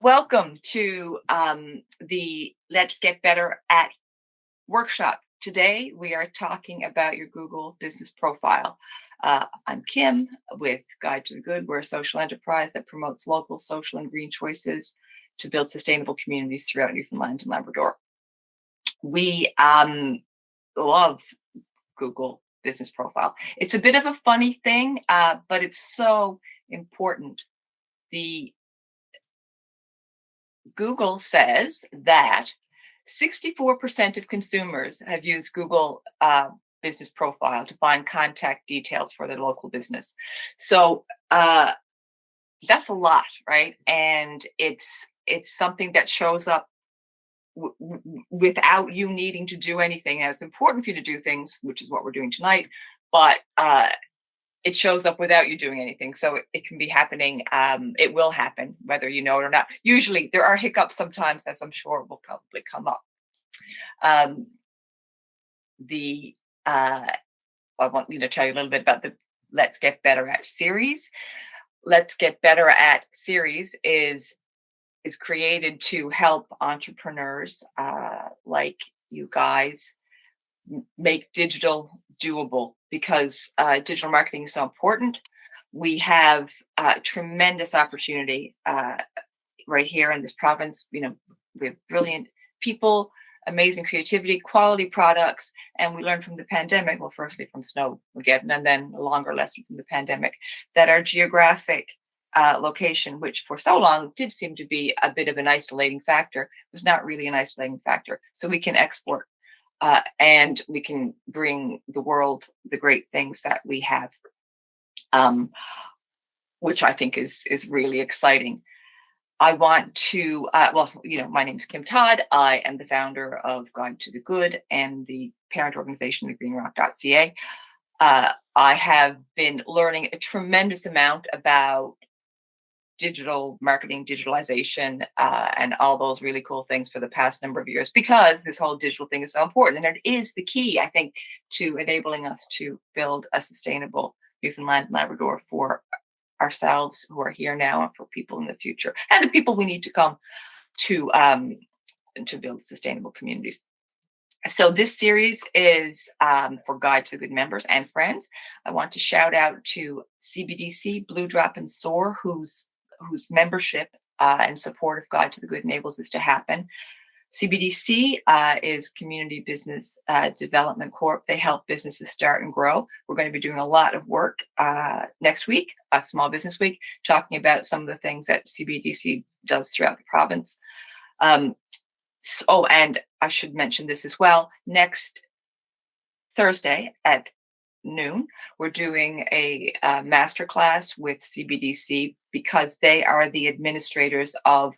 Welcome to the Let's Get Better at workshop. Today, we are talking about your Google business profile. I'm Kim with Guide to the Good. We're a social enterprise that promotes local, social, and green choices to build sustainable communities throughout Newfoundland and Labrador. We love Google business profile. It's a bit of a funny thing, but it's so important. The Google says that 64% of consumers have used Google business profile to find contact details for their local business. So that's a lot, right? And it's something that shows up without you needing to do anything. And it's important for you to do things, which is what we're doing tonight. But it shows up without you doing anything. So it can be happening. It will happen, whether you know it or not. Usually there are hiccups sometimes, as I'm sure will probably come up. Um, the I want you to tell you a little bit about the Let's Get Better at series. Let's Get Better at series is created to help entrepreneurs like you guys make digital doable because digital marketing is so important. We have tremendous opportunity right here in this province. We have brilliant people, amazing creativity, quality products, and we learned from the pandemic. Well, firstly from Snowmageddon, and then a longer lesson from the pandemic, that our geographic location, which for so long did seem to be a bit of an isolating factor, was not really an isolating factor. So we can export and we can bring the world the great things that we have, which I think is really exciting. I want to, my name is Kim Todd. I am the founder of Guide to the Good and the parent organization, the greenrock.ca. I have been learning a tremendous amount about digital marketing, digitalization, and all those really cool things for the past number of years because this whole digital thing is so important. And it is the key, I think, to enabling us to build a sustainable Newfoundland and Labrador for ourselves who are here now and for people in the future and the people we need to come to build sustainable communities. So this series is for Guide to the Good members and friends. I want to shout out to CBDC, Blue Drop and Soar, whose membership and support of Guide to the Good enables this to happen. CBDC is Community Business Development Corp. They help businesses start and grow. We're going to be doing a lot of work next week, Small Business Week, talking about some of the things that CBDC does throughout the province. And I should mention this as well. Next Thursday at noon, we're doing a masterclass with CBDC because they are the administrators of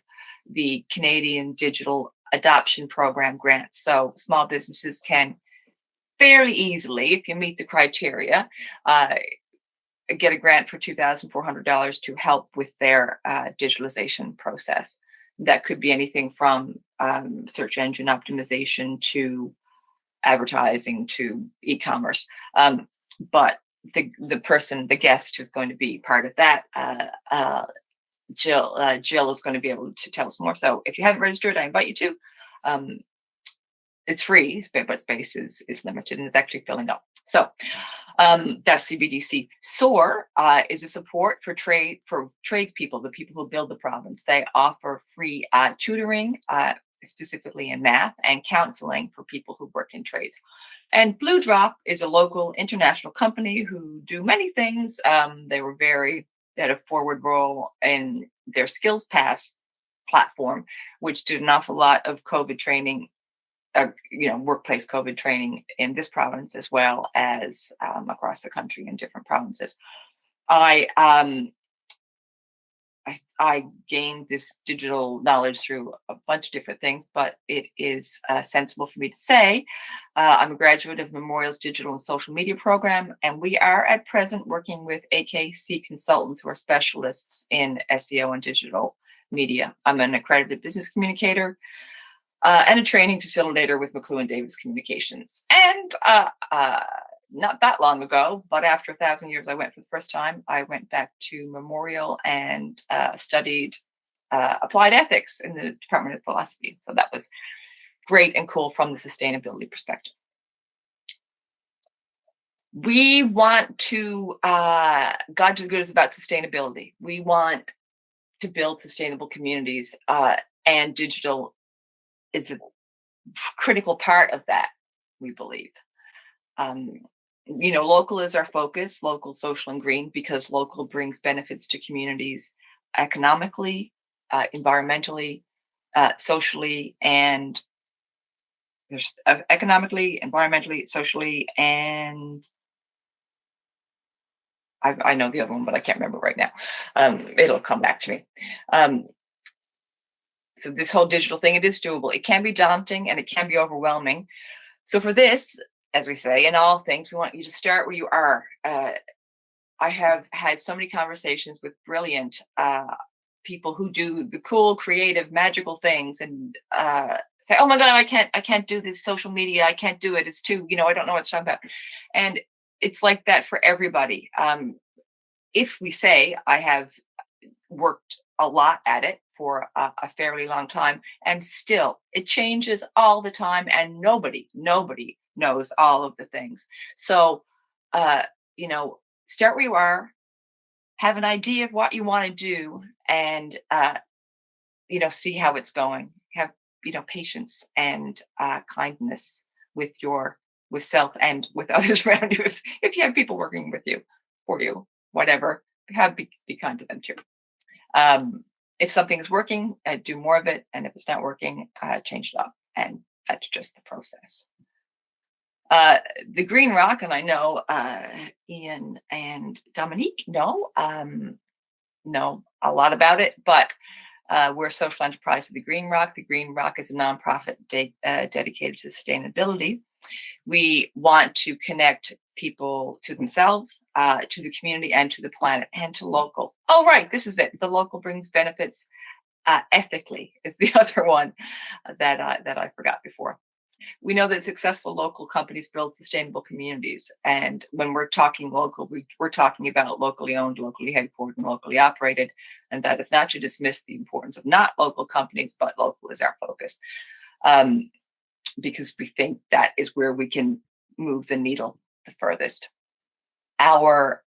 the Canadian Digital Adoption Program grant. So small businesses can fairly easily, if you meet the criteria, get a grant for $2,400 to help with their digitalization process. That could be anything from search engine optimization to advertising to e-commerce. But the guest who's going to be part of that, Jill is going to be able to tell us more. So if you haven't registered, I invite you to. It's free, but space is limited and it's actually filling up. So that's CBDC. SOAR is a support for tradespeople, the people who build the province. They offer free tutoring, specifically in math, and counseling for people who work in trades. And Blue Drop is a local international company who do many things. They had a forward role in their Skills Pass platform, which did an awful lot of COVID training, workplace COVID training in this province as well as across the country in different provinces. I gained this digital knowledge through a bunch of different things, but it is sensible for me to say I'm a graduate of Memorial's digital and social media program, and we are at present working with AKC consultants who are specialists in SEO and digital media. I'm an accredited business communicator and a training facilitator with McLuhan Davis Communications. And not that long ago, but after 1,000 years, I went for the first time. I went back to Memorial and studied applied ethics in the Department of Philosophy. So that was great and cool from the sustainability perspective. We want to, God to the Good is about sustainability. We want to build sustainable communities, and digital is a critical part of that, we believe. Um, Local is our focus, local, social, and green, because local brings benefits to communities economically, environmentally, socially, and there's economically, environmentally, socially, and I know the other one, but I can't remember right now. It'll come back to me. Um, so this whole digital thing, it is doable. It can be daunting and it can be overwhelming. So for this, as we say, in all things, we want you to start where you are. I have had so many conversations with brilliant people who do the cool, creative, magical things, and say, "Oh my God, I can't do this social media. I can't do it. It's too, I don't know what it's talking about." And it's like that for everybody. If we say, I have worked a lot at it for a fairly long time, and still it changes all the time, and nobody knows all of the things. So, uh, start where you are, have an idea of what you want to do, and see how it's going. Have patience and kindness with with self and with others around you. If you have people working with you, for you, whatever, be kind to them too. Um, if something is working, do more of it, and if it's not working, change it up, and that's just the process. Uh, the Green Rock, and I know Ian and Dominique know a lot about it, but we're a social enterprise of the Green Rock. The Green Rock is a nonprofit dedicated to sustainability. We want to connect people to themselves, to the community, and to the planet, and to local. Oh, right, this is it. The local brings benefits ethically is the other one that I forgot before. We know that successful local companies build sustainable communities, and when we're talking local, we're talking about locally owned, locally headquartered, and locally operated. And that is not to dismiss the importance of not local companies, but local is our focus. Um, because we think that is where we can move the needle the furthest. Our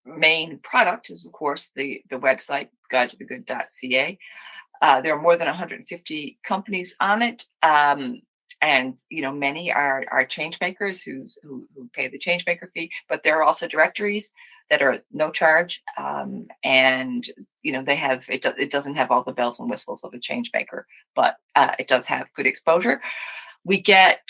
main product is, of course, the website, guidetothegood.ca. There are more than 150 companies on it. And many are change makers who pay the change maker fee, but there are also directories that are no charge, and they have it doesn't have all the bells and whistles of a change maker, but it does have good exposure. We get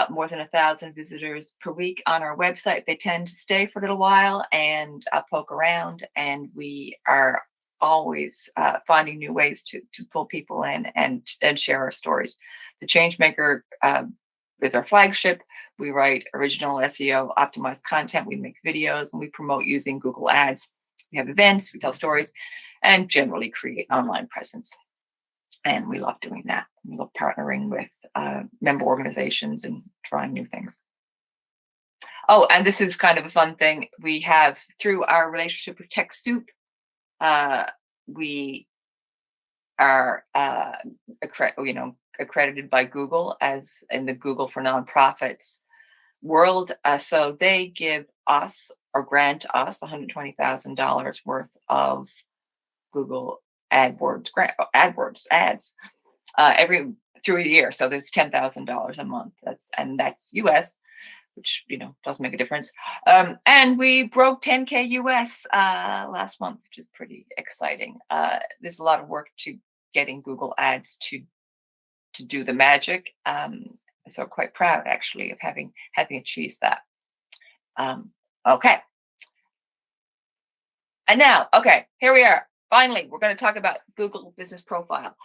more than 1,000 visitors per week on our website. They tend to stay for a little while and poke around, and we are always finding new ways to pull people in and share our stories. The Changemaker is our flagship. We write original SEO optimized content. We make videos, and we promote using Google Ads. We have events, we tell stories, and generally create online presence. And we love doing that. We love partnering with member organizations and trying new things. Oh, and this is kind of a fun thing. We have, through our relationship with TechSoup, we are accredited by Google as in the Google for Nonprofits world. So they give us or grant us $120,000 worth of Google AdWords ads every through a year. So there's $10,000 a month. That's US, which doesn't make a difference. And we broke 10K US last month, which is pretty exciting. There's a lot of work to getting Google Ads to do the magic. So quite proud actually of having achieved that. Okay. And now, okay, here we are. Finally, we're going to talk about Google Business Profile.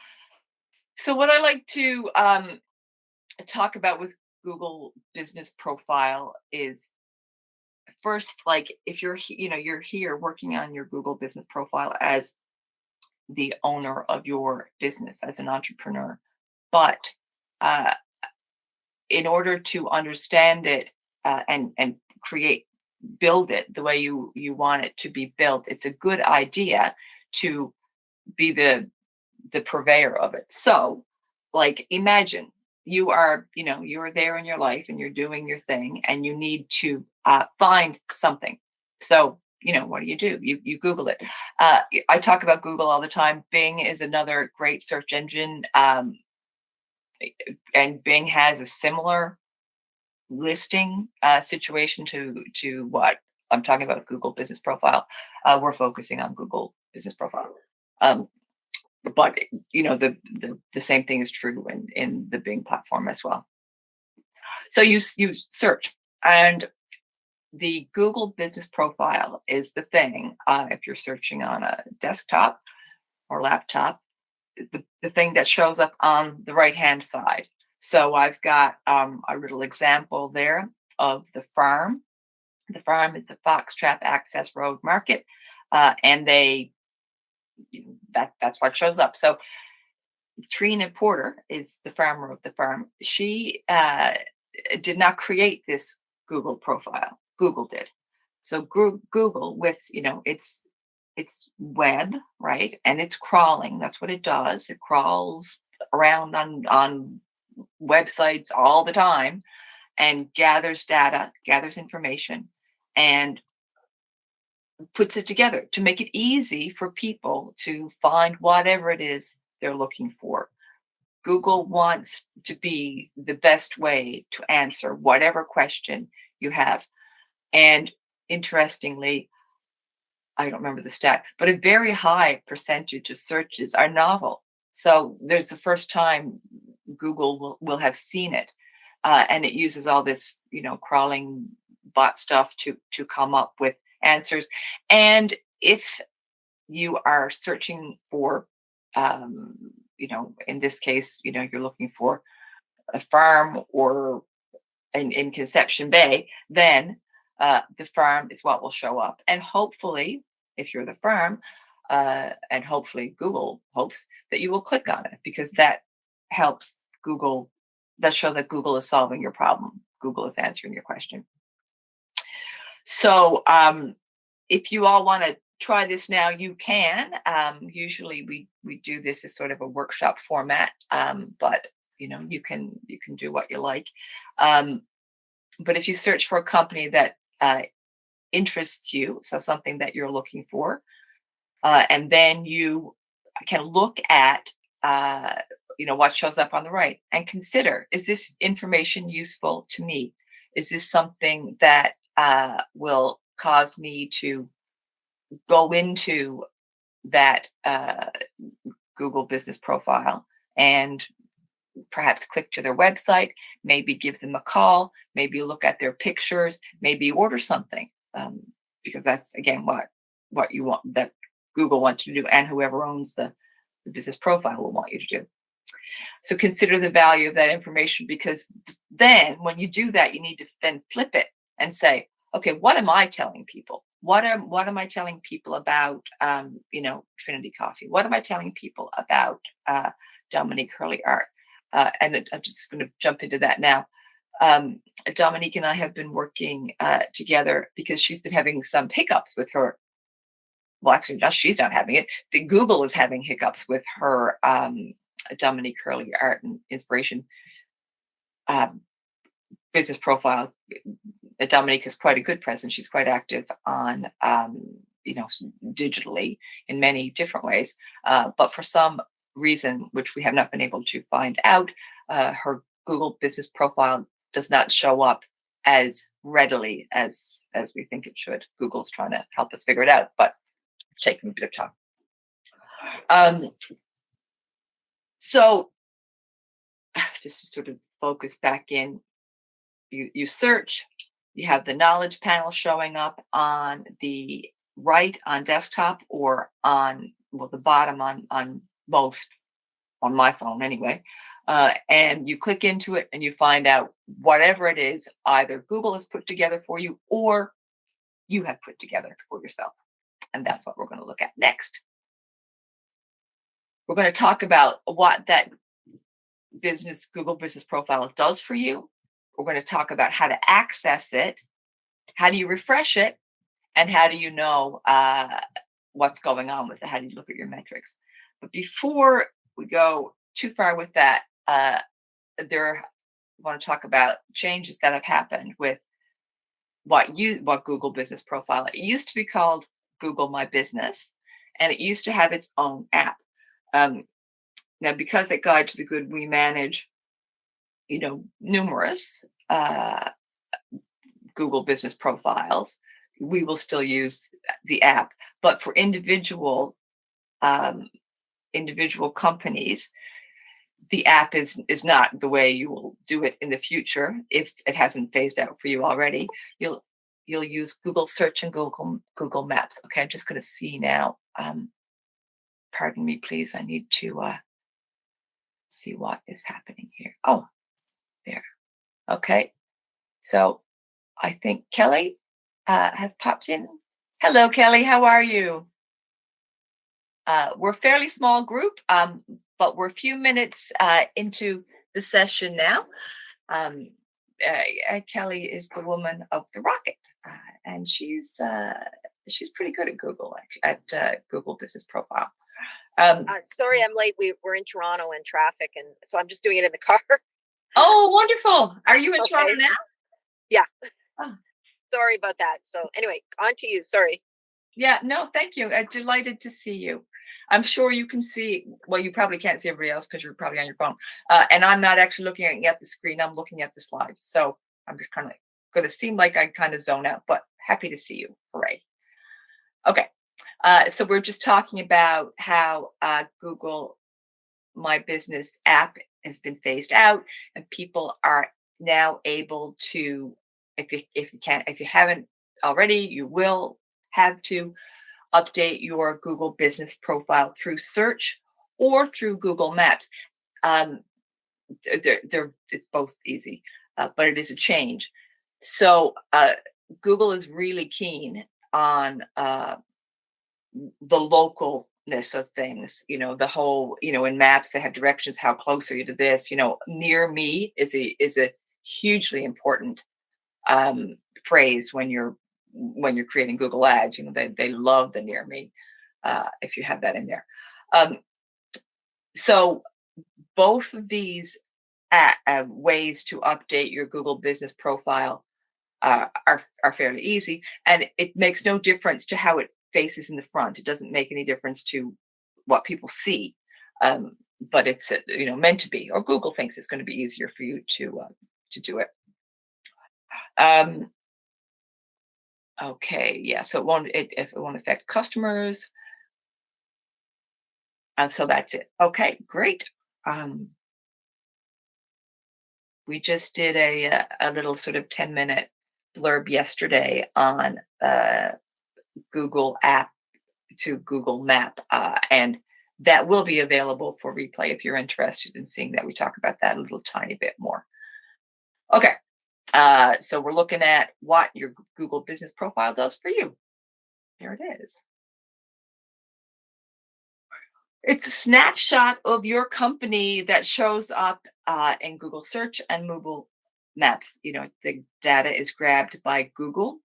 So what I like to talk about with Google Business Profile is first, like if you're here working on your Google Business Profile as the owner of your business, as an entrepreneur, but in order to understand it and build it the way you want it to be built, it's a good idea to be the purveyor of it. So, like, imagine you're there in your life and you're doing your thing and you need to find something. So, what do? You Google it. I talk about Google all the time. Bing is another great search engine, and Bing has a similar listing situation to what I'm talking about with Google Business Profile. We're focusing on Google Business Profile. Um, but the same thing is true in the Bing platform as well. So you search, and the Google Business Profile is the thing. If you're searching on a desktop or laptop, the thing that shows up on the right hand side. So I've got a little example there of the farm. The farm is the Foxtrap Access Road Market, and that's what shows up. So Trina Porter is the farmer of the farm. She did not create this Google profile. Google did. So Google with it's web, right? And it's crawling. That's what it does. It crawls around on websites all the time and gathers data, gathers information, and puts it together to make it easy for people to find whatever it is they're looking for. Google wants to be the best way to answer whatever question you have. And interestingly, I don't remember the stat, but a very high percentage of searches are novel. So there's the first time Google will have seen it. And it uses all this, crawling bot stuff to come up with answers. And if you are searching for, in this case, you're looking for a farm or in Conception Bay, then the farm is what will show up. And hopefully, if you're the farm, and hopefully Google hopes that you will click on it because that helps Google, that shows that Google is solving your problem. Google is answering your question. So if you all want to try this now, you can. Usually we do this as sort of a workshop format, but you can do what you like. Um, but if you search for a company that interests you, so something that you're looking for, and then you can look at what shows up on the right and consider, is this information useful to me? Is this something that will cause me to go into that Google business profile and perhaps click to their website, maybe give them a call, maybe look at their pictures, maybe order something, because that's again what you want, that Google wants you to do, and whoever owns the business profile will want you to do. So consider the value of that information, because then when you do that, you need to then flip it and say, okay, what am I telling people? What am I telling people about Trinity Coffee? What am I telling people about Dominique Hurley Art? And I'm just going to jump into that now. Dominique and I have been working together because she's been having some hiccups with her. Well, actually, she's not having it. The Google is having hiccups with her Dominique Hurley Art and Inspiration business profile. Dominique has quite a good presence. She's quite active on, digitally in many different ways. But for some reason, which we have not been able to find out, her Google business profile does not show up as readily as we think it should. Google's trying to help us figure it out, but it's taking a bit of time. So just to sort of focus back in, you search, you have the knowledge panel showing up on the right on desktop, or on the bottom on most, on my phone anyway. And you click into it and you find out whatever it is, either Google has put together for you or you have put together for yourself. And that's what we're going to look at next. We're going to talk about what that Google business profile does for you. We're going to talk about how to access it, how do you refresh it, and how do you know what's going on with it. How do you look at your metrics? But before we go too far with that, there I want to talk about changes that have happened with what Google Business Profile. It used to be called Google My Business, and it used to have its own app. Um, Now, because at Guide to the Good, we manage, numerous Google Business Profiles, we will still use the app. But for um, individual companies, the app is not the way you will do it in the future if it hasn't phased out for you already. You'll you'll use Google Search and Google Maps. Okay, I'm just going to see now. Pardon me, please. I need to see what is happening here. Oh, there. Okay, so I think Kelly has popped in. Hello, Kelly. How are you? We're a fairly small group, but we're a few minutes into the session now. Um, Kelly is the woman of the rocket, and she's pretty good at Google Business Profile. Um, Sorry, I'm late. We're in Toronto in traffic, and so I'm just doing it in the car. oh, wonderful! Are you in Toronto Okay. now? Yeah. Oh, Sorry about that. So anyway, on to you. Sorry. yeah, no, thank you. Delighted to see you. I'm sure you can see. Well, you probably can't see everybody else because you're probably on your phone. And I'm not actually looking at the screen. I'm looking at the slides. So I'm just kind of going to seem like I kind of zone out, but happy to see you. Hooray! Okay. So we're just talking about how Google My Business app has been phased out, and people are now able to, if you haven't already, you will have to update your Google Business Profile through search or through Google Maps. Um, it's both easy, but it is a change. So Google is really keen on the localness of things. The whole, in maps they have directions. How close are you to this? Near me is a hugely important phrase when you're creating Google Ads. They love the near me if you have that in there. Um, so both of these ways to update your Google Business Profile are fairly easy, and it makes no difference to how it faces in the front. It doesn't make any difference to what people see, but it's meant to be, or Google thinks it's going to be easier for you to do it. Um, okay, yeah. So it won't affect customers, and so that's it. Okay, great. Um, we just did a little sort of 10-minute blurb yesterday on Google app to Google Map, and that will be available for replay if you're interested in seeing that. We talk about that a little tiny bit more. Okay, so we're looking at what your Google Business Profile does for you. There it is. It's a snapshot of your company that shows up in Google Search and Google Maps. The data is grabbed by Google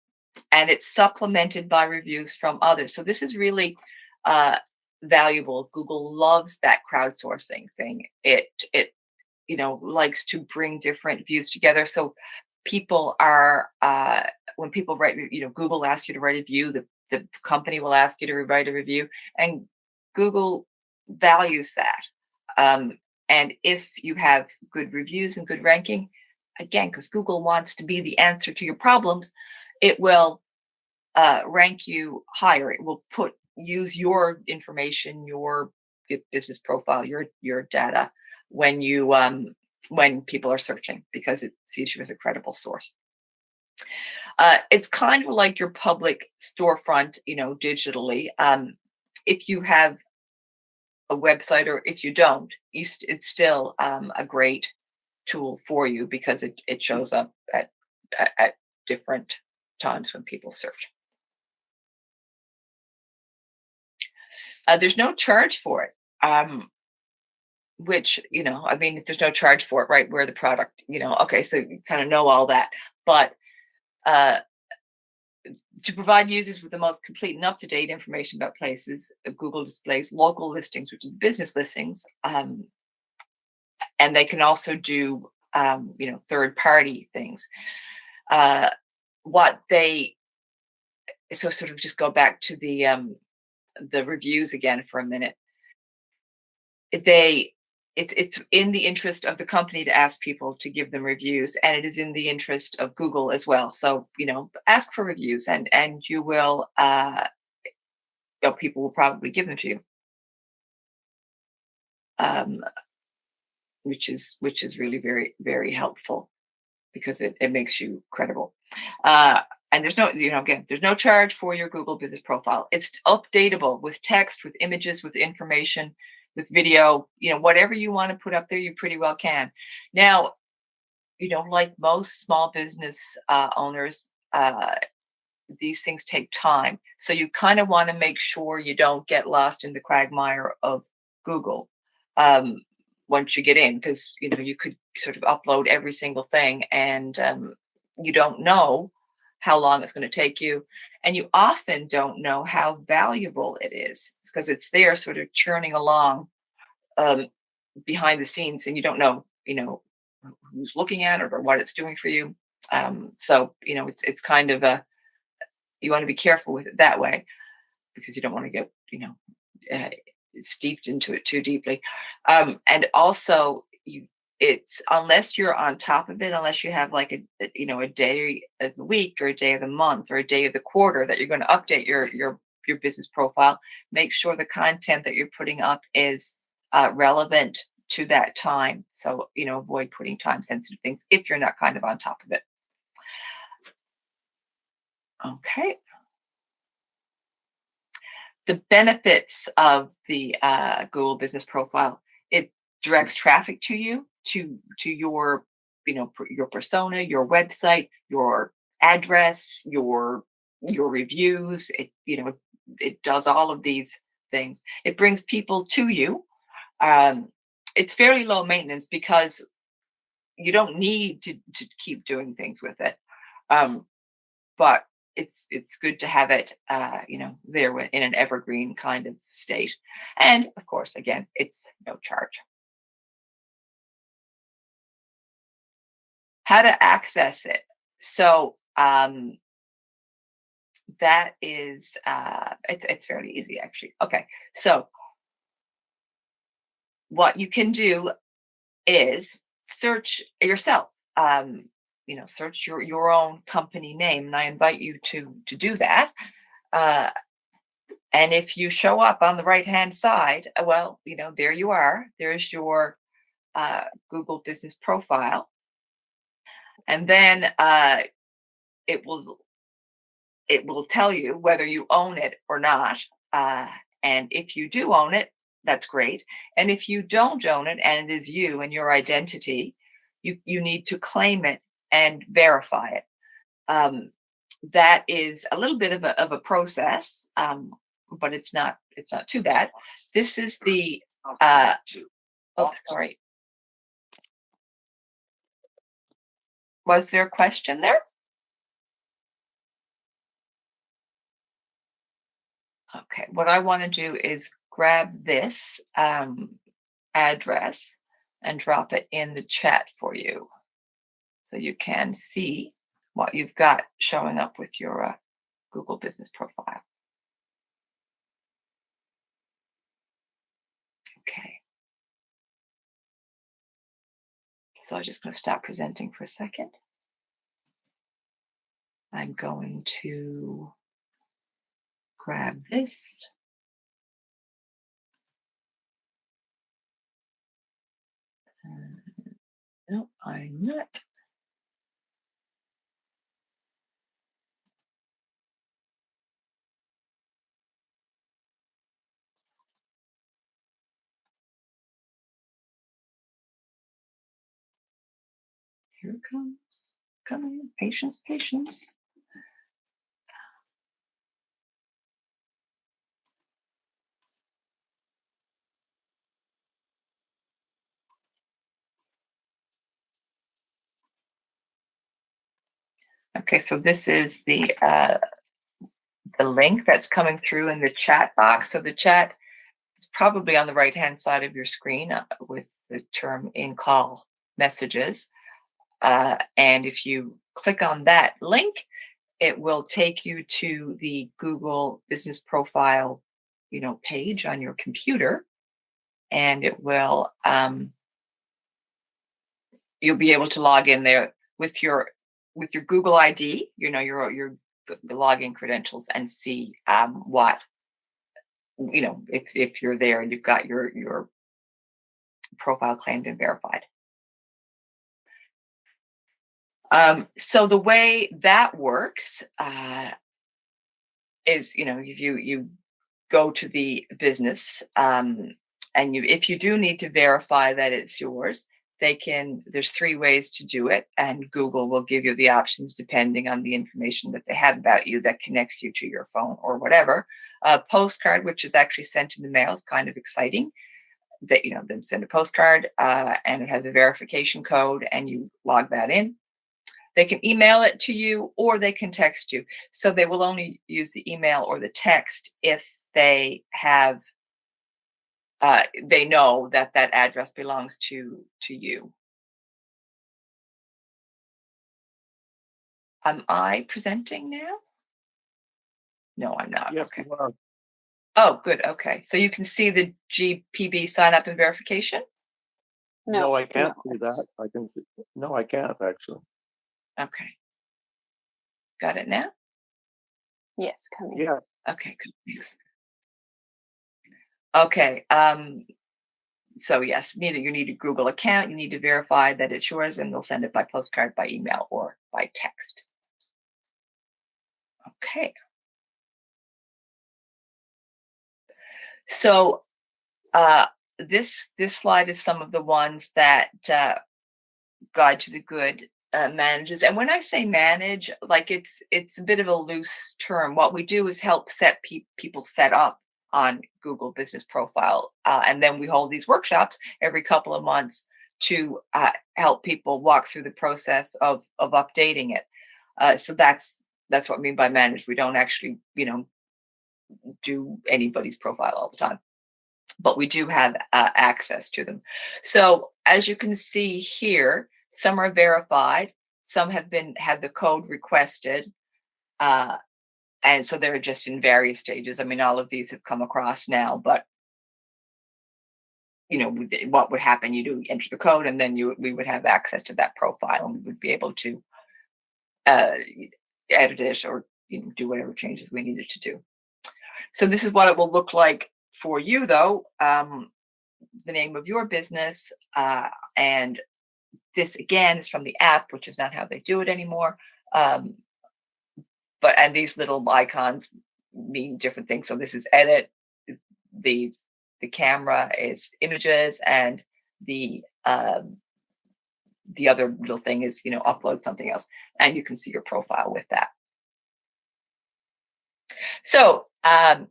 and it's supplemented by reviews from others. So this is really valuable. Google loves that crowdsourcing thing. It likes to bring different views together. So people are when people write, Google asks you to write a review. The company will ask you to write a review, and Google values that. And if you have good reviews and good ranking, again, because Google wants to be the answer to your problems, it will rank you higher. It will use your information, your business profile, your data when people are searching because it sees you as a credible source. It's kind of like your public storefront, digitally. If you have a website or if you don't, it's still a great tool for you because it shows up at different times when people search. There's no charge for it. Which, I mean, if there's no charge for it, right? Where the product, okay, so you kind of know all that. But uh, To provide users with the most complete and up-to-date information about places, Google displays local listings, which are business listings, and they can also do third-party things. Uh, what they so sort of just go back to the reviews again for a minute. They it's in the interest of the company to ask people to give them reviews, and it is in the interest of Google as well. So ask for reviews, and you will people will probably give them to you, um, which is really very very helpful because it makes you credible. Uh, and there's no, again, there's no charge for your Google Business Profile. It's updatable with text, with images, with information, with video. Whatever you want to put up there, you pretty well can. Now, like most small business owners, these things take time. So you kind of want to make sure you don't get lost in the quagmire of Google um, once you get in, because you could sort of upload every single thing, and you don't know how long it's going to take you, and you often don't know how valuable it is because it's there, sort of churning along um, behind the scenes, and you don't know, who's looking at it or what it's doing for you. So it's kind of a you want to be careful with it that way because you don't want to get uh, steeped into it too deeply. And also, it's unless you're on top of it, unless you have like a day of the week or a day of the month or a day of the quarter that you're going to update your business profile. Make sure the content that you're putting up is relevant to that time. So avoid putting time sensitive things if you're not kind of on top of it. Okay. The benefits of the Google Business Profile: it directs traffic to you, to your your persona, your website, your address, your reviews. It does all of these things. It brings people to you. Um, it's fairly low maintenance because you don't need to keep doing things with it. Um, but it's good to have it there in an evergreen kind of state, and of course, again, it's no charge. How to access it? So that is it's fairly easy, actually. Okay, so what you can do is search yourself. Search your own company name, and I invite you to do that. uh, And if you show up on the right-hand side, well, there you are. There's your Google Business Profile, and then it will it will tell you whether you own it or not. Uh, and if you do own it, that's great. And if you don't own it, and it is you and your identity, you need to claim it and verify it. Um, that is a little bit of a process, but it's not too bad. This is the oh, sorry. Was there a question there? Okay. What I want to do is grab this address and drop it in the chat for you so you can see what you've got showing up with your Google Business Profile. Okay. So I'm just going to stop presenting for a second. I'm going to grab this. No, I'm not. Here it comes. Coming. Patience, patience. Okay, so this is the the link that's coming through in the chat box. So the chat is probably on the right-hand side of your screen with the term in call messages. And if you click on that link, it will take you to the Google business profile, page on your computer, and it will you'll be able to log in there with your Google ID, the login credentials, and see what if you're there and you've got your profile claimed and verified. So the way that works is, if you go to the business, and if you do need to verify that it's yours, there's three ways to do it, and Google will give you the options depending on the information that they have about you that connects you to your phone or whatever. A postcard, which is actually sent in the mail, is kind of exciting. That they send a postcard, and it has a verification code, and you log that in. They can email it to you or they can text you. So they will only use the email or the text if they know that that address belongs to you. Am I presenting now? No, I'm not. Yes, Okay. you are. Oh, good. Okay. So you can see the GPB sign up and verification? No, I can't no. see that. I can see. No, I can't actually. Okay. Got it now? Yes, coming. Yeah. Okay, good. Thanks. Okay. So yes, you need a Google account. You need to verify that it's yours, and they'll send it by postcard, by email, or by text. Okay. So this slide is some of the ones that Guide to the Good manages. And when I say manage, like it's a bit of a loose term. What we do is help set people set up on Google Business Profile, and then we hold these workshops every couple of months to help people walk through the process of updating it. So that's what I mean by manage. We don't actually do anybody's profile all the time, but we do have access to them. So as you can see here, some are verified, some had the code requested, and so they're just in various stages. I mean, all of these have come across now, but what would happen? You do enter the code, and then we would have access to that profile, and we would be able to uh, edit it or do whatever changes we needed to do. So this is what it will look like for you, though. The name of your business, and this again is from the app, which is not how they do it anymore. And these little icons mean different things. So this is edit. The camera is images, and the other little thing is upload something else, and you can see your profile with that. So how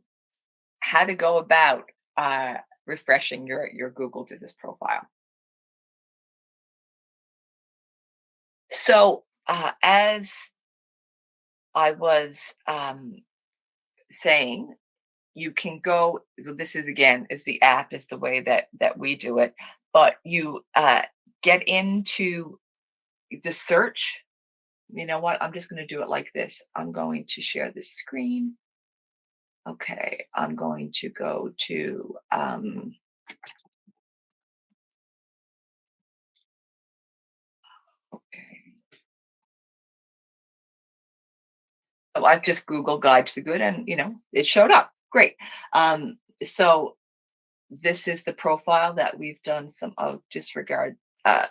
to go about refreshing your Google Business Profile. So as I was saying, you can go. This is the app is the way that we do it, but you get into the search. You know what? I'm just going to do it like this. I'm going to share this screen. Okay, I'm going to go to okay. So I've just Googled Guide to the Good, and it showed up. Great. So this is the profile that we've done some. Oh, disregard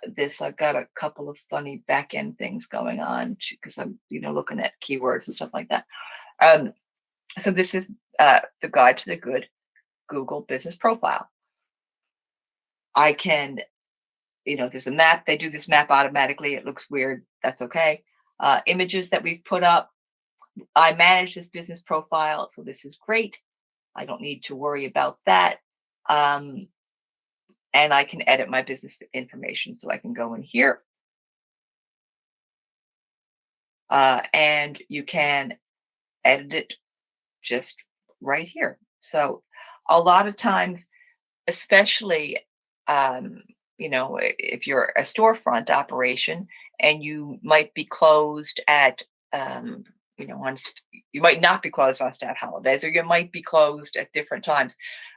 this. I've got a couple of funny back end things going on because I'm looking at keywords and stuff like that. So this is the Guide to the Good Google Business Profile. I can, there's a map. They do this map automatically. It looks weird. That's okay. Images that we've put up. I manage this business profile, so this is great. I don't need to worry about that. And I can edit my business information, so I can go in here. And you can edit it just right here. So a lot of times, especially, um, if you're a storefront operation and you might be closed at, um, you know, on st- you might not be closed on stat holidays, or you might be closed at different times.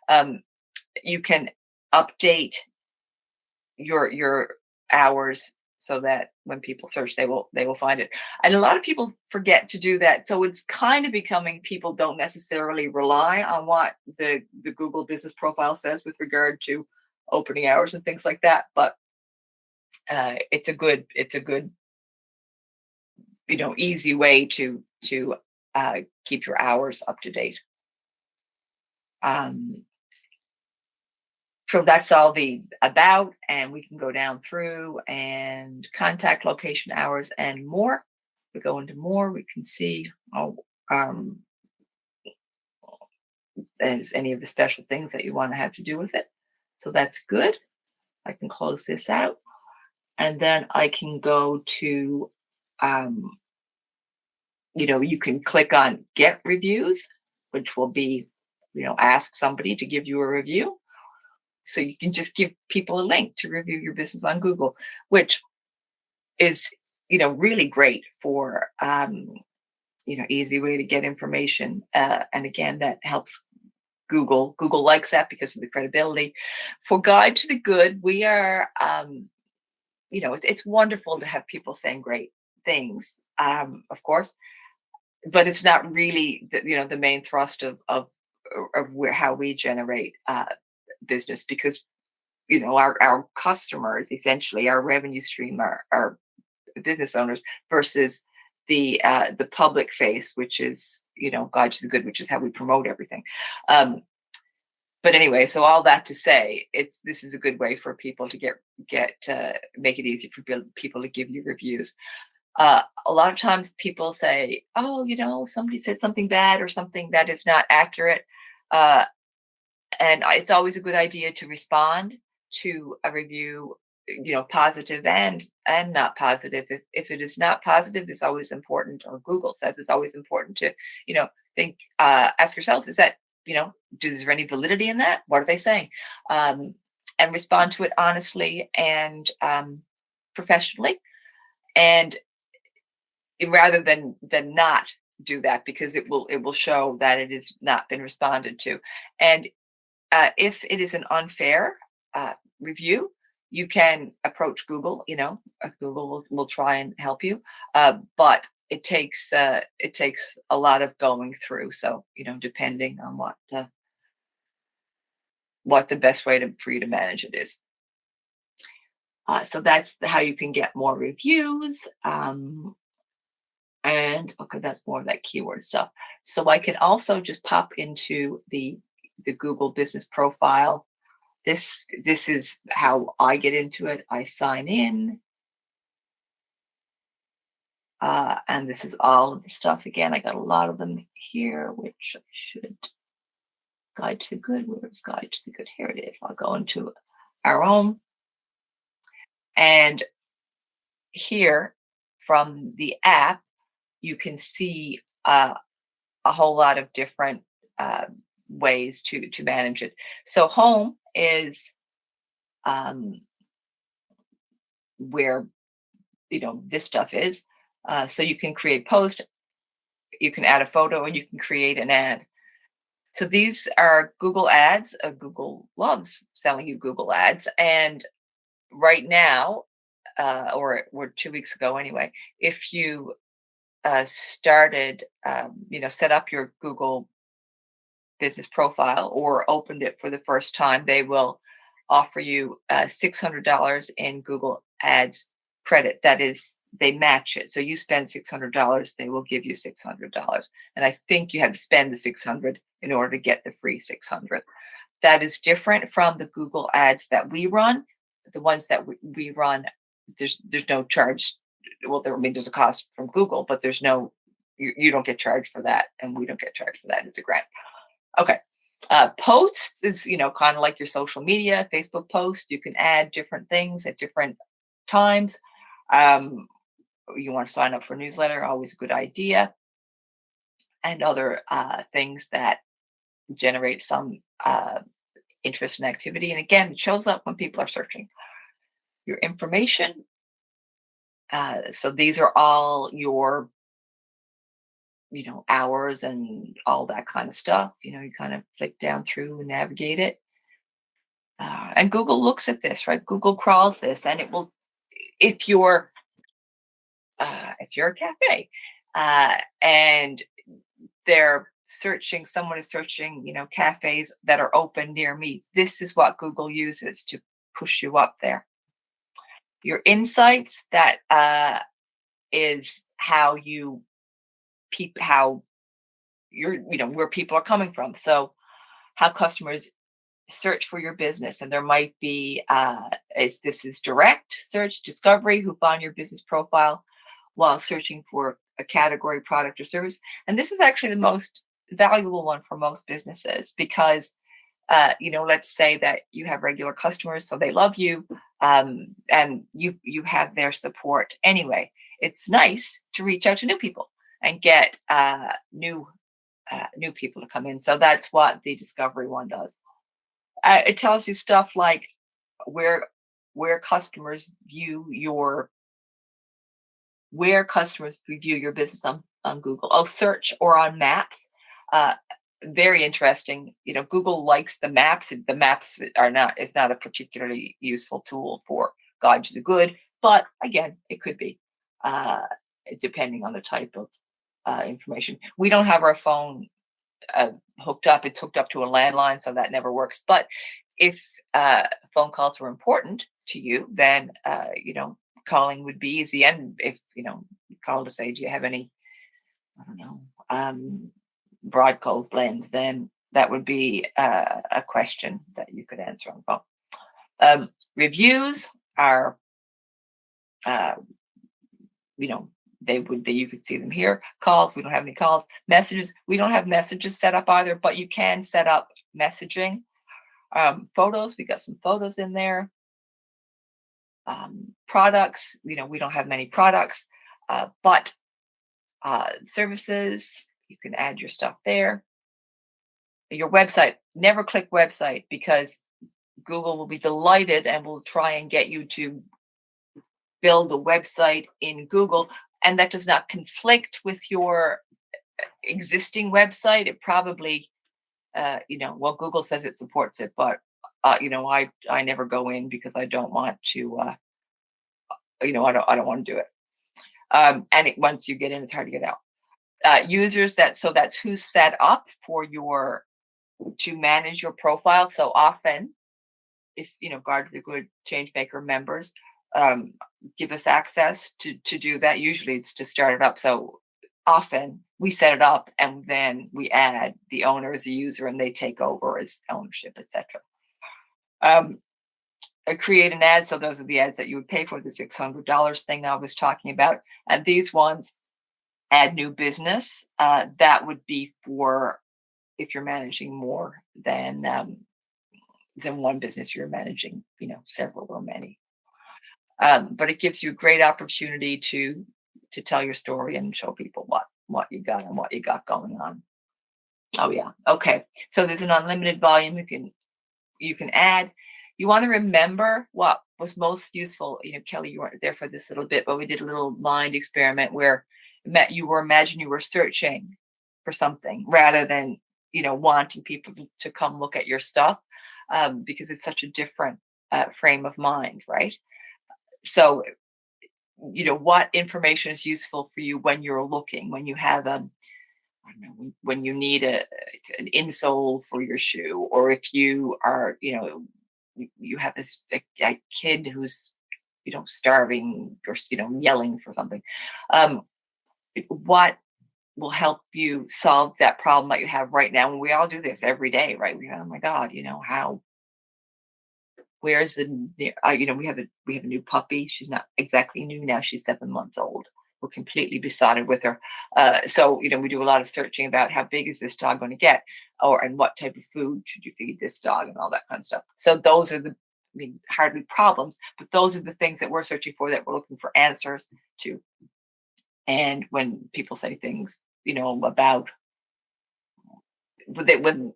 Um, you can update your hours so that when people search, they will find it. And a lot of people forget to do that, so it's kind of becoming, people don't necessarily rely on what the Google business profile says with regard to opening hours and things like that. But it's a good easy way to keep your hours up to date. um, So that's all the about, and we can go down through and contact, location, hours, and more. We go into more, we can see, oh, um, as any of the special things that you want to have to do with it. So that's good. I can close this out, and then I can go to, um, you can click on get reviews, which will be, ask somebody to give you a review. So you can just give people a link to review your business on Google, which is really great for easy way to get information, and again, that helps Google likes that because of the credibility. For Guide to the Good, we are, it's wonderful to have people saying great things, of course, but it's not really the main thrust of where how we generate business, because our customers, essentially our revenue stream, are business owners, versus the public face, which is Guide to the Good, which is how we promote everything. But anyway, so all that to say, this is a good way for people to make it easy for people to give you reviews. A lot of times people say, oh, somebody said something bad or something that is not accurate. Uh, and it's always a good idea to respond to a review, positive and not positive. If it is not positive, it's always important, or Google says it's always important to think, ask yourself, is that, is there any validity in that? What are they saying? And respond to it honestly and professionally, and rather than not do that, because it will show that it has not been responded to. And if it is an unfair review, you can approach Google. Google will try and help you, but it takes a lot of going through. So depending on what the best way for you to manage it is. So that's how you can get more reviews. And okay, that's more of that keyword stuff. So I can also just pop into the Google business profile. This is how I get into it. I sign in, and this is all of the stuff. Again, I got a lot of them here, which I should. Guide to the Good. Where's Guide to the Good? Here it is. I'll go into our own, and here from the app, you can see a whole lot of different uh, ways to manage it. So home is um, where this stuff is. So you can create post, you can add a photo, and you can create an ad. So these are Google ads. Google loves selling you Google ads, and right now, or 2 weeks ago anyway, if you started, set up your Google business profile or opened it for the first time, they will offer you $600 in Google Ads credit. That is, they match it. So you spend $600, they will give you $600. And I think you have to spend the 600 in order to get the free 600. That is different from the Google Ads that we run. The ones that we run, there's no charge. Well, there's a cost from Google, but there's no, you don't get charged for that, and we don't get charged for that. It's a grant. Okay. Posts is, kind of like your social media, Facebook post. You can add different things at different times. You want to sign up for a newsletter, always a good idea. and other things that generate some interest and activity. And again, it shows up when people are searching. Your information. So these are all your, hours and all that kind of stuff. You kind of flick down through and navigate it. And Google looks at this, right? Google crawls this, and it will, if you're a cafe, and someone is searching, cafes that are open near me. This is what Google uses to push you up there. Your insights, that is how how where people are coming from. So how customers search for your business, and there might be this is direct search, discovery, who found your business profile while searching for a category, product, or service. And this is actually the most valuable one for most businesses, because let's say that you have regular customers, so they love you, and you have their support anyway. It's nice to reach out to new people and get new people to come in. So that's what the discovery one does. It tells you stuff like where where customers view your business on Google. Oh, search or on maps. Uh, Very interesting. Google likes the maps. The maps is not a particularly useful tool for Guide to the Good, but again, it could be, uh, depending on the type of information. We don't have our phone hooked up. It's hooked up to a landline, so that never works. But if phone calls were important to you, then calling would be easy. And if you call to say, do you have any, I don't know, broad code blend, then that would be a question that you could answer on the phone. Reviews are, uh, you could see them here. Calls, we don't have any calls. Messages, we don't have messages set up either, but you can set up messaging. Photos, we got some photos in there. Products, we don't have many products, but services, you can add your stuff there. Your website, never click website, because Google will be delighted and will try and get you to build a website in Google, and that does not conflict with your existing website. It probably, well, Google says it supports it, but I never go in because I don't want to, I don't want to do it. And once you get in, it's hard to get out. Users, that's who's set up to manage your profile. So often, if Guard to the Good Changemaker members give us access to do that, usually it's to start it up. So often we set it up and then we add the owner as a user and they take over as ownership, etc. Create an ad. So those are the ads that you would pay for, the $600 thing I was talking about. And these ones, add new business. That would be for if you're managing more than one business, you're managing, several or many. But it gives you a great opportunity to tell your story and show people what you got and what you got going on. Oh yeah. Okay. So there's an unlimited volume you can add. You want to remember what was most useful. Kelly, you weren't there for this little bit, but we did a little mind experiment where you were searching for something rather than wanting people to come look at your stuff, because it's such a different frame of mind, right? So what information is useful for you when you're looking, when you have I don't know, when you need an insole for your shoe, or if you are, you have a kid who's, starving or, yelling for something. What will help you solve that problem that you have right now? And we all do this every day, right? Oh my God, where's we have a new puppy. She's not exactly new now. She's 7 months old. We're completely besotted with her. So we do a lot of searching about how big is this dog going to get, and what type of food should you feed this dog, and all that kind of stuff. So those are hardly problems, but those are the things that we're searching for, that we're looking for answers to. And when people say things, about when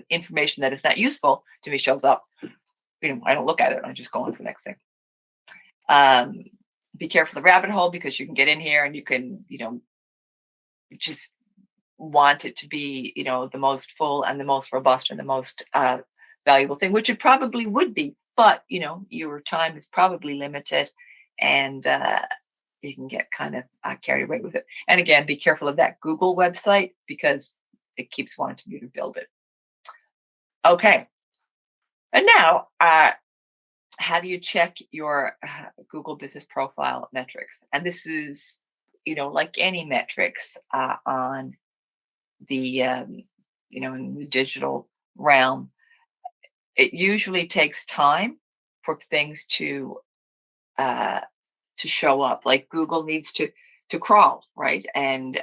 information that is not useful to me shows up, I don't look at it. I just go on to the next thing. Be careful of the rabbit hole, because you can get in here and you can, just want it to be, the most full and the most robust and the most valuable thing, which it probably would be. But, your time is probably limited, and you can get kind of carried away with it. And again, be careful of that Google website, because it keeps wanting you to build it. Okay. And now, how do you check your Google business profile metrics? And this is, like any metrics on the, in the digital realm, it usually takes time for things to show up. Like Google needs to crawl, right? And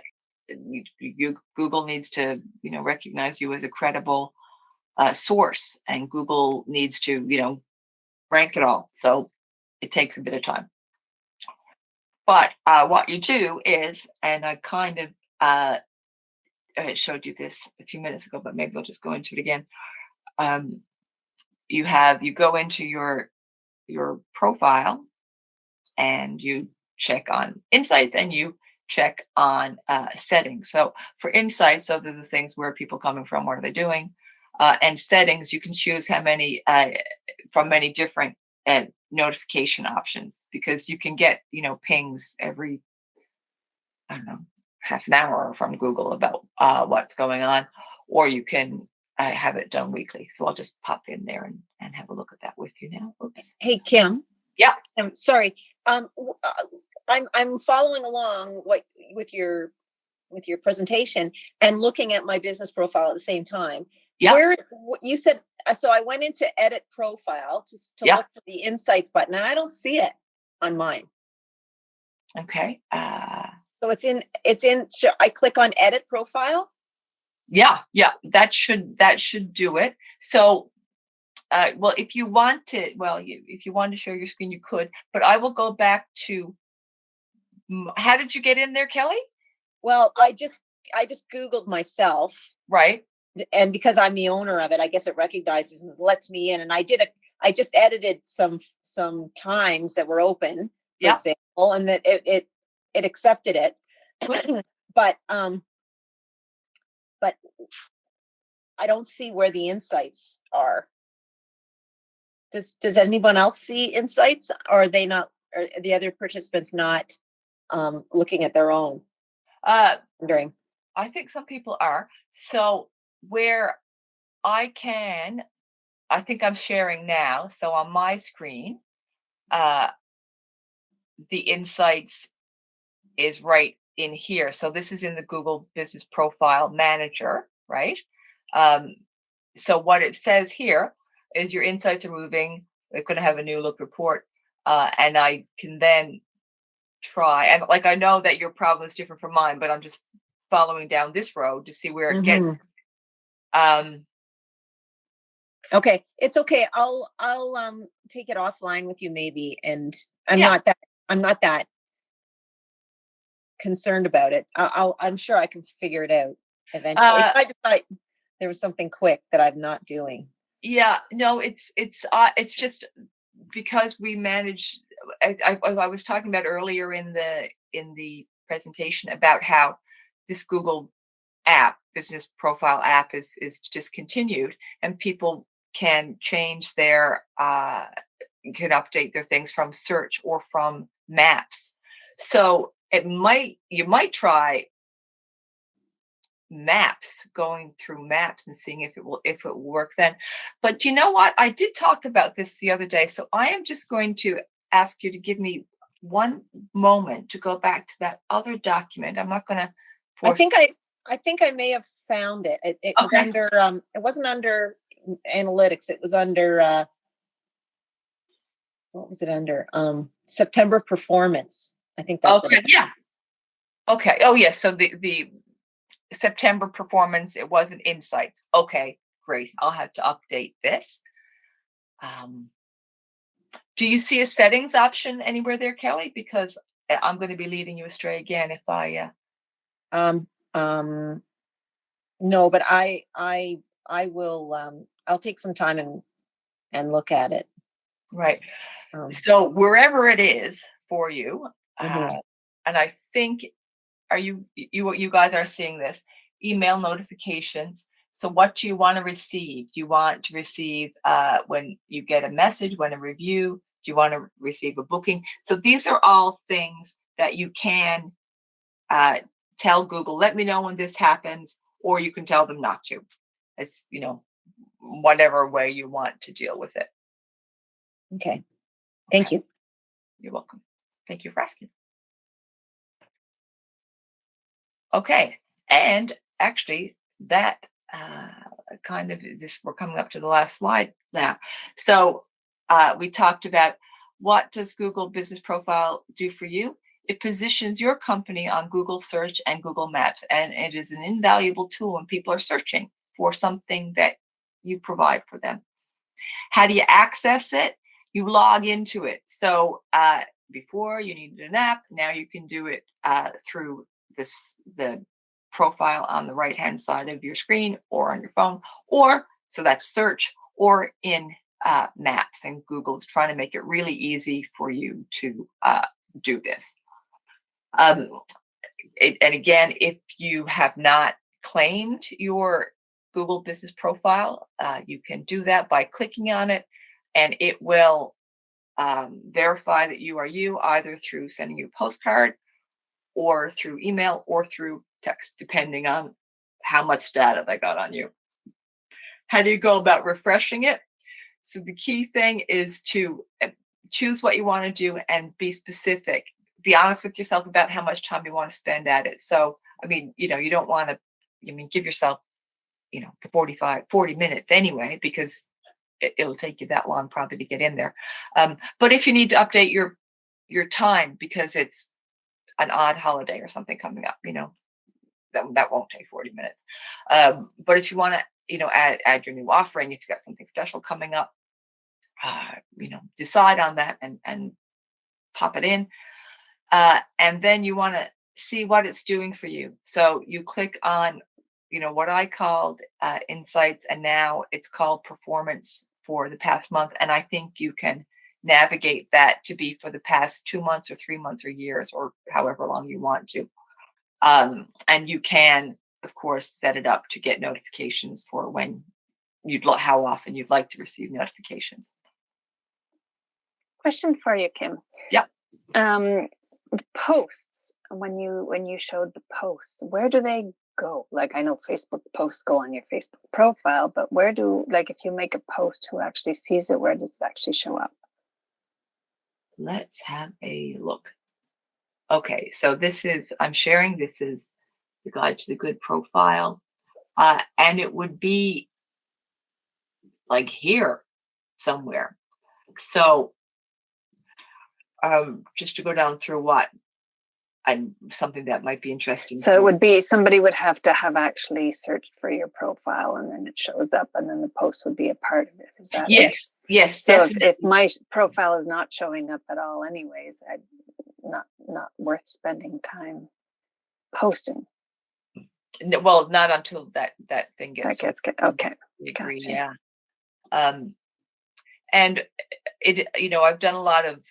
Google needs to, recognize you as a credible source, and Google needs to, rank it all. So it takes a bit of time. But what you do is, and I kind of I showed you this a few minutes ago, but maybe I'll just go into it again. You go into your profile, and you check on insights, and you check on settings. So for insights, those are the things: where are people coming from, what are they doing, and settings, you can choose how many from many different notification options, because you can get pings every, I don't know, half an hour from Google about what's going on, or you can have it done weekly. So I'll just pop in there and have a look at that with you now. Oops. Hey, Kim. Yeah. I'm sorry. I'm following along with your presentation and looking at my business profile at the same time. Yeah. Where you said, so I went into edit profile to look for the insights button, and I don't see it on mine. Okay. So it's in. I click on edit profile. Yeah. That should do it. So, well, if you want to, if you want to share your screen, you could. But I will go back to. How did you get in there, Kelly? Well, I just Googled myself. Right. And because I'm the owner of it, I guess it recognizes and lets me in. And I just edited some times that were open, for example, and that it accepted it. But I don't see where the insights are. Does anyone else see insights, or are they not? Are the other participants not looking at their own? Wondering. I think some people are. So where I think I'm sharing now. So on my screen, the insights is right in here. So this is in the Google Business Profile Manager, right? So what it says here is your insights are moving. We're going to have a new look report. And I can then try. And like, I know that your problem is different from mine, but I'm just following down this road to see where it gets. Okay, it's okay. I'll take it offline with you maybe, and I'm not that concerned about it. I'm sure I can figure it out eventually. I just thought there was something quick that I'm not doing. Yeah, no, it's just because we manage. I was talking about earlier in the presentation about how this Google business profile app is discontinued, and people can change their can update their things from search or from maps. So you might try maps, going through maps and seeing if it will work then. But you know what? I did talk about this the other day. So I am just going to ask you to give me one moment to go back to that other document. I'm not going to force. I think I may have found it. It was under it wasn't under analytics. It was under what was it under? September performance. I think that's what it's. Yeah. Okay. Oh yes. So the September performance, it wasn't insights. Okay, great. I'll have to update this. Do you see a settings option anywhere there, Kelly? Because I'm going to be leading you astray again if I No, but I will, I'll take some time and look at it. Right. Um, So wherever it is for you, uh, mhm. and I think, are you guys are seeing this email notifications. So what do you want to receive? Do you want to receive when you get a message, when a review? Do you want to receive a booking? So these are all things that you can uh, tell Google, let me know when this happens, or you can tell them not to. It's, whatever way you want to deal with it. Okay. Okay. Thank you. You're welcome. Thank you for asking. Okay. And actually, that kind of is this. We're coming up to the last slide now. So we talked about what does Google Business Profile do for you? It positions your company on Google Search and Google Maps, and it is an invaluable tool when people are searching for something that you provide for them. How do you access it? You log into it. So before you needed an app, now you can do it through the profile on the right hand side of your screen or on your phone, or so that's search or in Maps. And Google's trying to make it really easy for you to do this. Um, and again, if you have not claimed your Google Business Profile, you can do that by clicking on it, and it will verify that you are you either through sending you a postcard or through email or through text, depending on how much data they got on you. How do you go about refreshing it? So the key thing is to choose what you want to do and be specific. Be honest with yourself about how much time you want to spend at it. So, I mean, you don't want to, give yourself, 40 minutes anyway, because it'll take you that long probably to get in there. But if you need to update your time because it's an odd holiday or something coming up, that won't take 40 minutes. But if you want to, add your new offering, if you've got something special coming up, decide on that and pop it in. And then you want to see what it's doing for you. So you click on, what I called insights, and now it's called performance for the past month. And I think you can navigate that to be for the past 2 months or 3 months or years or however long you want to. And you can, of course, set it up to get notifications for when how often you'd like to receive notifications. Question for you, Kim. Yeah. The posts, when you showed the posts, where do they go? Like, I know Facebook posts go on your Facebook profile, but where if you make a post, who actually sees it? Where does it actually show up? Let's have a look. Okay, so I'm sharing, this is the guide to the good profile. And it would be like here somewhere. So just to go down through what and something that might be interesting. So it would be somebody would have to have actually searched for your profile, and then it shows up, and then the post would be a part of it. Is that it? Yes. So if my profile is not showing up at all, anyways, I'd not worth spending time posting. Well, not until that thing gets okay. we agree, Gotcha. yeah. And I've done a lot of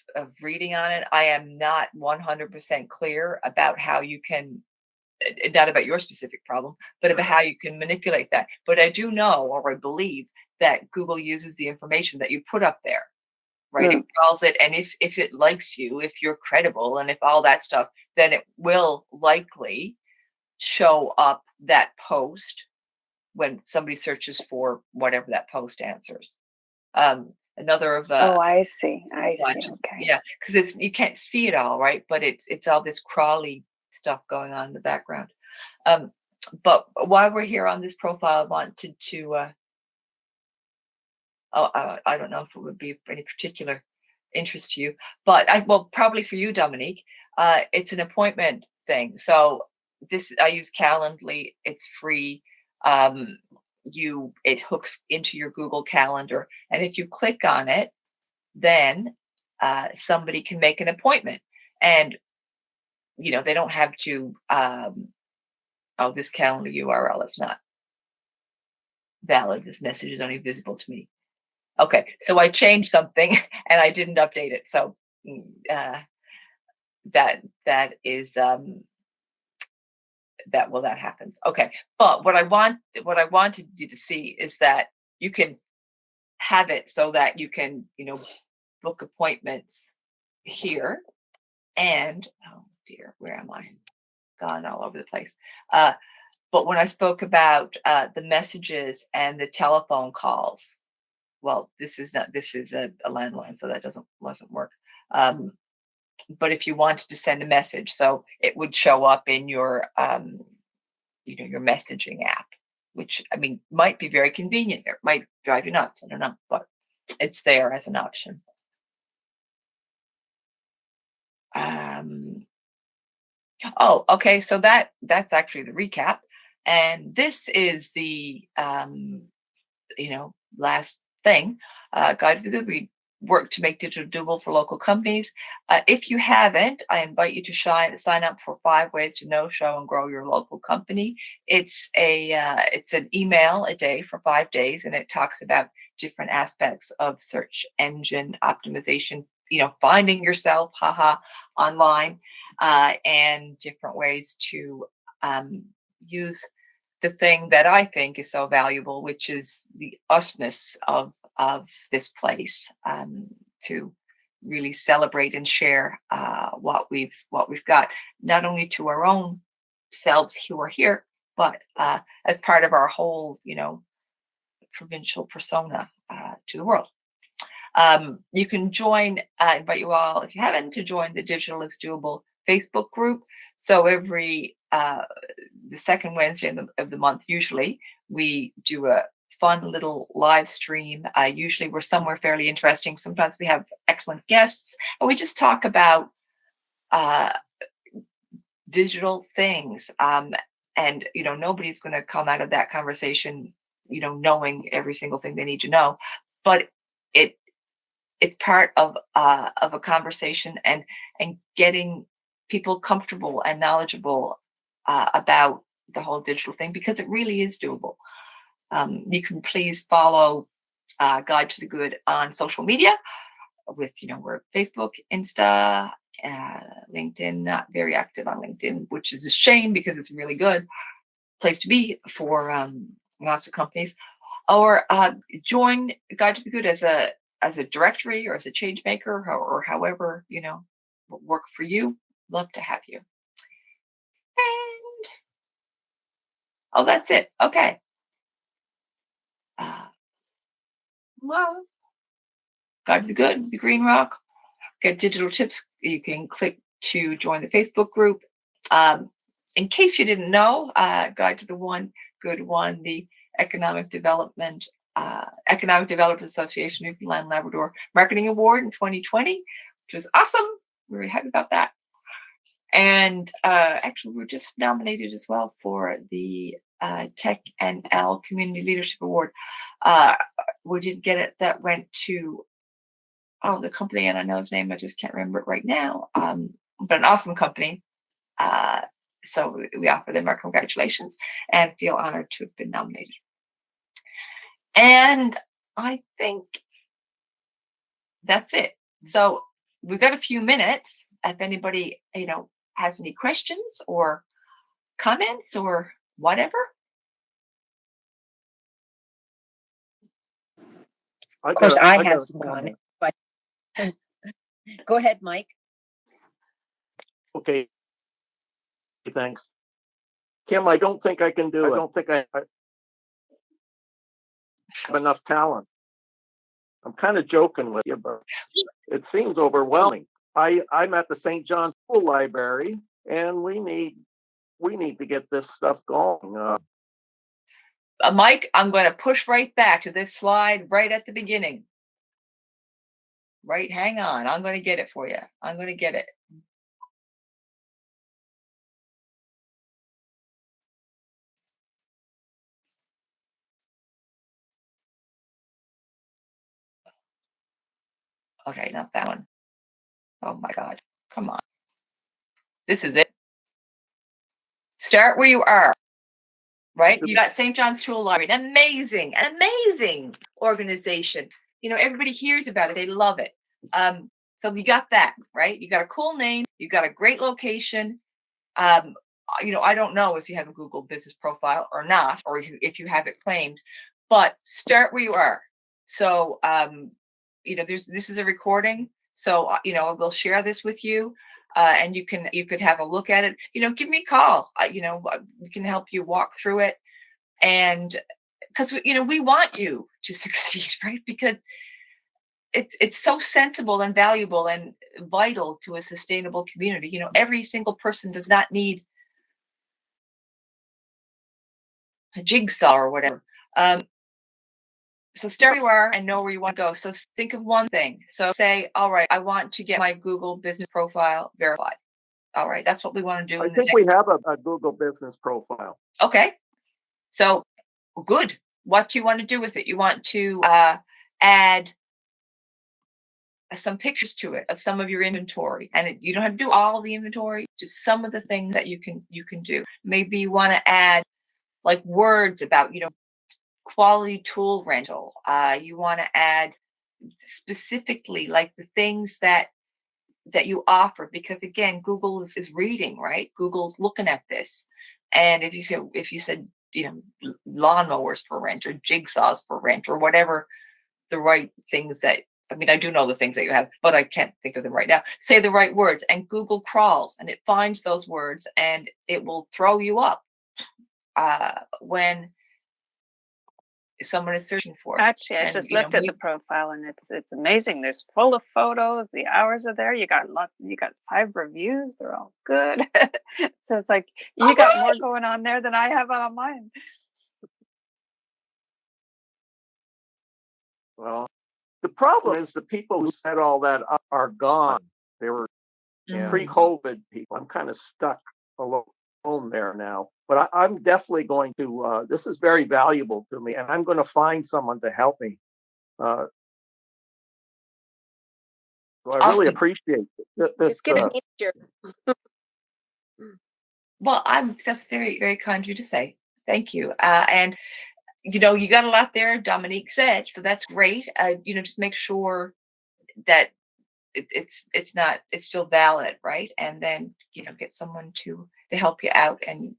reading on it. I am not 100% clear about how you can, not about your specific problem, but about how you can manipulate that. But I do know, or I believe, that Google uses the information that you put up there, right? It calls it, and if it likes you, if you're credible, and if all that stuff, then it will likely show up that post when somebody searches for whatever that post answers. Another of Oh, I see. watch, Okay. yeah, because you can't see it all, right? But it's all this crawly stuff going on in the background. But while we're here on this profile, I wanted to I don't know if it would be of any particular interest to you, but probably for you, Dominique, it's an appointment thing. So I use Calendly. It's free. It hooks into your Google Calendar, and if you click on it, then somebody can make an appointment, and they don't have to. Oh, this Calendly URL is not Valid. This message is only visible to me. Okay, so I changed something and I didn't update it. So that is that happens. Okay, but what I wanted you to see is that you can have it so that you can book appointments here. And oh dear, where am I? Gone all over the place. But when I spoke about the messages and the telephone calls, well, this is a landline, so that wasn't work. But if you wanted to send a message, so it would show up in your your messaging app, which I mean might be very convenient. It might drive you nuts. I don't know, but it's there as an option. Oh, okay. So that's actually the recap, and this is the last thing. Guide to the Good. We work to make digital doable for local companies. If you haven't, I invite you to sign up for 5 ways to know, show, and grow your local company. It's an email a day for 5 days, and it talks about different aspects of search engine optimization. Finding yourself, online, and different ways to use the thing that I think is so valuable, which is the usness of this place, to really celebrate and share what we've got, not only to our own selves who are here, but as part of our whole, provincial persona to the world. You can join, invite you all, if you haven't, to join the Digital is Doable Facebook group. So every the second Wednesday of the month, usually we do a fun little live stream. Usually we're somewhere fairly interesting. Sometimes we have excellent guests, and we just talk about digital things. And nobody's going to come out of that conversation, knowing every single thing they need to know, but it's part of a conversation and getting people comfortable and knowledgeable about the whole digital thing, because it really is doable. You can please follow Guide to the Good on social media with, we're Facebook, Insta, LinkedIn. Not very active on LinkedIn, which is a shame because it's a really good place to be for lots of companies. Or join Guide to the Good as a directory or as a change maker, or however will work for you. Love to have you. And oh, that's it. Okay. Well, Guide to the Good, the Green Rock. Get digital tips. You can click to join the Facebook group. In case you didn't know, Guide to the Good won the Economic Development Association Newfoundland and Labrador Marketing Award in 2020, which was awesome. We're very happy about that. And actually, we're just nominated as well for the Tech NL Community Leadership Award. We didn't get it. That went to the company, and I know his name. I just can't remember it right now. But an awesome company. So we offer them our congratulations and feel honored to have been nominated. And I think that's it. So we've got a few minutes. If anybody, has any questions or comments or whatever. Of course, I have some comments, but go ahead, Mike. Okay. Thanks. Kim, I don't think I can do it. I don't think I have enough talent. I'm kind of joking with you, but it seems overwhelming. I'm at the St. John's School Library, and we need to get this stuff going. Mike, I'm going to push right back to this slide right at the beginning. Right, hang on. I'm going to get it for you. I'm going to get it. Okay, not that one. Oh my God. Come on. This is it. Start where you are. right? You got St. John's Tool Library, an amazing organization. You know, everybody hears about it. They love it. So you got that, right? You got a cool name. You got a great location. You know, I don't know if you have a Google business profile or not, or if you have it claimed, but start where you are. So, you know, this is a recording. So, you know, we'll share this with you. And you could have a look at it. You know, give me a call. You know, we can help you walk through it, and because you know we want you to succeed, right? Because it's so sensible and valuable and vital to a sustainable community. You know, every single person does not need a jigsaw or whatever. So start where you are and know where you want to go. So think of one thing. So say, all right, I want to get my Google business profile verified. All right, that's what we want to do I in this. think we have a Google business profile. Okay, so good. What do you want to do with it? You want to add some pictures to it of some of your inventory, and you don't have to do all the inventory, just some of the things that you can do. Maybe you want to add like words about, you know, quality tool rental. You want to add specifically like the things that you offer, because again, Google is reading, right? Google's looking at this, and if you said, you know, lawnmowers for rent or jigsaws for rent or whatever the right things that, I mean, I do know the things that you have, but I can't think of them right now. Say the right words, and Google crawls and it finds those words and it will throw you up when someone is searching for it. Actually, I And just you know, looked at the profile and it's amazing. There's full of photos. The hours are there. You got 5 reviews. They're all good. So it's like you got more going on there than I have on mine. Well, the problem is the people who set all that up are gone. They were pre-COVID people. I'm kind of stuck alone there now. But I'm definitely going to, this is very valuable to me, and I'm going to find someone to help me. So I really Awesome. appreciate it. Just get an answer. Well, that's very, very kind of you to say. Thank you. And you know, you got a lot there, Dominique said, so that's great. You know, just make sure that it's still valid, right? And then, you know, get someone to help you out, and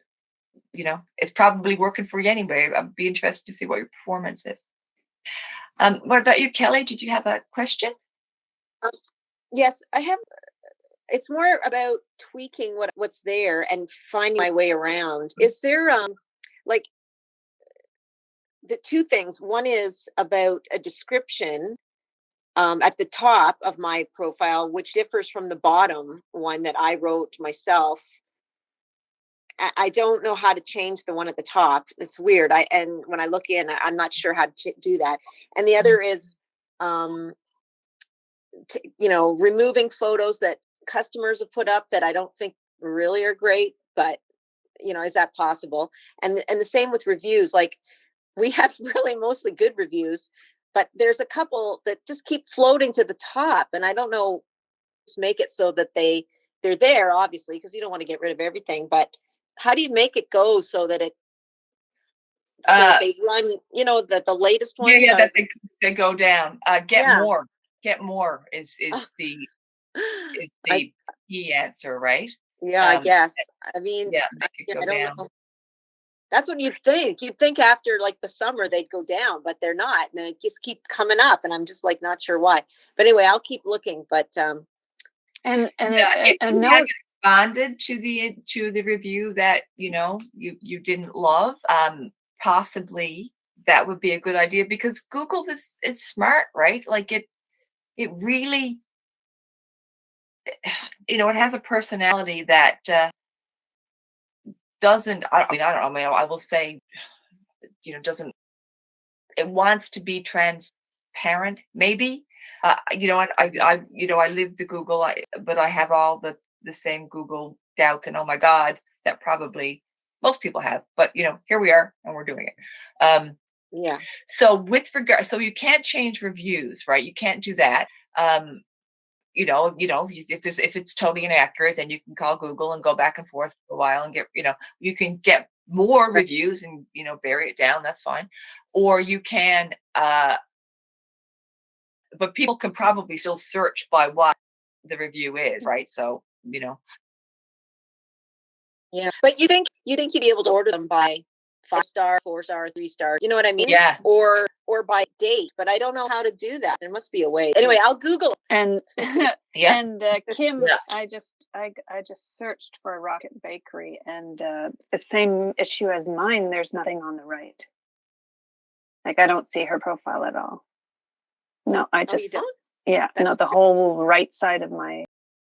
you know, it's probably working for you anyway. I'd be interested to see what your performance is. What about you, Kelly? Did you have a question? Yes, I have. It's more about tweaking what's there and finding my way around. Is there like the two things? One is about a description at the top of my profile, which differs from the bottom one that I wrote myself. I don't know how to change the one at the top. It's weird. And when I look in, I'm not sure how to do that. And the other is, you know, removing photos that customers have put up that I don't think really are great, but you know, is that possible? And the same with reviews. Like we have really mostly good reviews, but there's a couple that just keep floating to the top, and I don't know. Just make it so that they're there, obviously, because you don't want to get rid of everything. But how do you make it go so that they run? You know, the latest ones. Yeah, that they go down. Get more is Oh. the key answer, right? Yeah, I guess. I mean, yeah, make it go I don't down. know. That's what you'd think. You'd think after like the summer they'd go down, but they're not. And they just keep coming up, and I'm just like not sure why. But anyway, I'll keep looking. But And if you no, hadn't responded to the review that you know you didn't love, possibly that would be a good idea, because Google is smart, right? Like it really, you know, it has a personality that doesn't. I mean, I don't know. I mean, I will say, you know, doesn't. It wants to be transparent, maybe. You know, I live the Google, but I have all the same Google doubts, and oh my God, that probably most people have. But you know, here we are, and we're doing it. yeah, So with regard, so you can't change reviews, right? You can't do that. You know, if it's totally inaccurate, then you can call Google and go back and forth for a while and get, you know, you can get more Right. reviews and, you know, bury it down, that's fine. Or you can, but people can probably still search by what the review is, right? So, you know, Yeah. But you think you'd be able to order them by 5-star, 4-star, 3-star, you know what I mean? yeah, Or by date, but I don't know how to do that. There must be a way. Anyway, I'll Google it. And yeah, and Kim, yeah. I just searched for Rocket Bakery, and the same issue as mine. There's nothing on the right. Like I don't see her profile at all. No, I Oh, you just don't? yeah, no, That's the whole right side of my